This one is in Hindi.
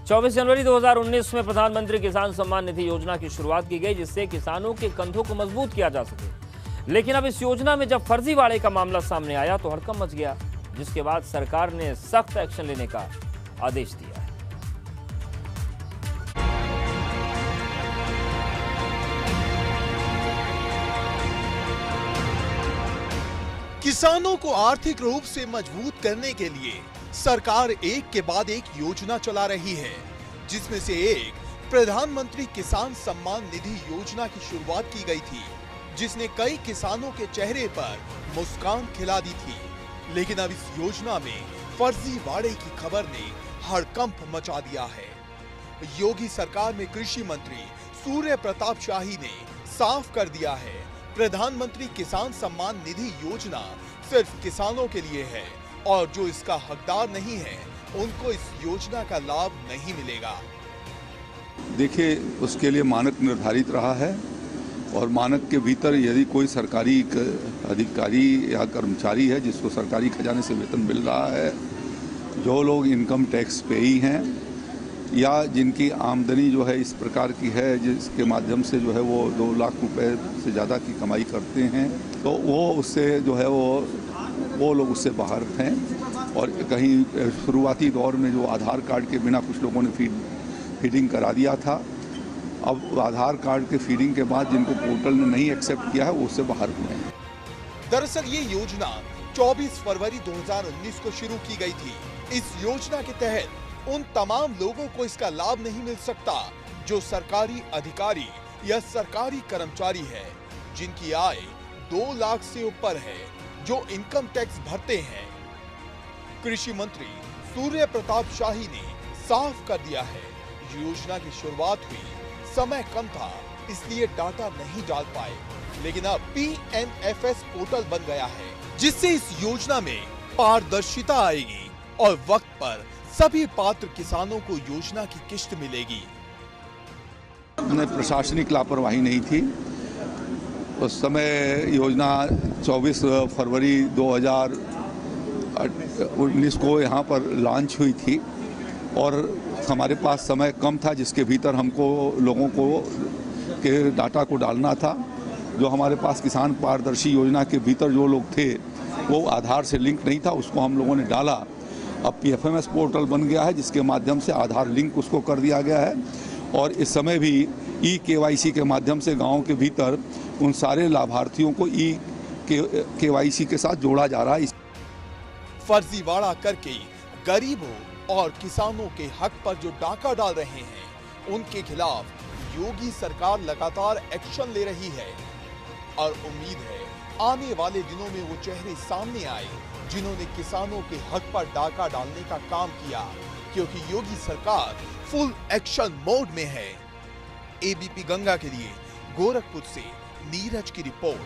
24 जनवरी 2019 में प्रधानमंत्री किसान सम्मान निधि योजना की शुरुआत की गई, जिससे किसानों के कंधों को मजबूत किया जा सके। लेकिन अब इस योजना में जब फर्जीवाड़े का मामला सामने आया तो हड़कंप मच गया, जिसके बाद सरकार ने सख्त एक्शन लेने का आदेश दिया है। किसानों को आर्थिक रूप से मजबूत करने के लिए सरकार एक के बाद एक योजना चला रही है, जिसमें से एक प्रधानमंत्री किसान सम्मान निधि योजना की शुरुआत की गई थी, जिसने कई किसानों के चेहरे पर मुस्कान खिला दी थी। लेकिन अब इस योजना में फर्जीवाड़े की खबर ने हड़कंप मचा दिया है। योगी सरकार में कृषि मंत्री सूर्य प्रताप शाही ने साफ कर दिया है, प्रधानमंत्री किसान सम्मान निधि योजना सिर्फ किसानों के लिए है और जो इसका हकदार नहीं है उनको इस योजना का लाभ नहीं मिलेगा। देखिए, उसके लिए मानक निर्धारित रहा है और मानक के भीतर यदि कोई सरकारी अधिकारी या कर्मचारी है जिसको सरकारी खजाने से वेतन मिल रहा है, जो लोग इनकम टैक्स पेई हैं या जिनकी आमदनी जो है इस प्रकार की है जिसके माध्यम से जो है वो 2 लाख रुपए से ज़्यादा की कमाई करते हैं, तो वो उससे जो है वो लोग उससे बाहर हैं। और कहीं शुरुआती दौर में जो आधार कार्ड के बिना कुछ लोगों ने फीडिंग करा दिया था, अब आधार कार्ड के फीडिंग के बाद जिनको पोर्टल ने नहीं एक्सेप्ट किया है वो उससे बाहर हुए हैं। दरअसल ये योजना 24 फरवरी 2019 को शुरू की गई थी। इस योजना के तहत उन तमाम लोगों को इसका लाभ नहीं मिल सकता जो सरकारी अधिकारी या सरकारी कर्मचारी है, जिनकी आय 2 लाख से ऊपर है, जो इनकम टैक्स भरते हैं। कृषि मंत्री सूर्य प्रताप शाही ने साफ कर दिया है, योजना की शुरुआत हुई, समय कम था इसलिए डाटा नहीं डाल पाए, लेकिन अब PMFS पोर्टल बन गया है, जिससे इस योजना में पारदर्शिता आएगी और वक्त पर सभी पात्र किसानों को योजना की किश्त मिलेगी। प्रशासनिक लापरवाही नहीं थी। उस समय योजना 24 फरवरी 2019 को यहाँ पर लॉन्च हुई थी और हमारे पास समय कम था, जिसके भीतर हमको लोगों को के डाटा को डालना था। जो हमारे पास किसान पारदर्शी योजना के भीतर जो लोग थे वो आधार से लिंक नहीं था, उसको हम लोगों ने डाला। अब PFMS पोर्टल बन गया है, जिसके माध्यम से आधार लिंक उसको कर दिया गया है और इस समय भी EKYC के माध्यम से गाँव के भीतर उन सारे लाभार्थियों को EKYC के साथ जोड़ा जा रहा है। फर्जीवाड़ा करके गरीबों और किसानों के हक पर जो डाका डाल रहे हैं, उनके खिलाफ योगी सरकार लगातार एक्शन ले रही है और उम्मीद है आने वाले दिनों में वो चेहरे सामने आए जिन्होंने किसानों के हक पर डाका डालने का काम किया, क्योंकि योगी सरकार फुल एक्शन मोड में है। ABP गंगा के लिए गोरखपुर से नीरज की रिपोर्ट।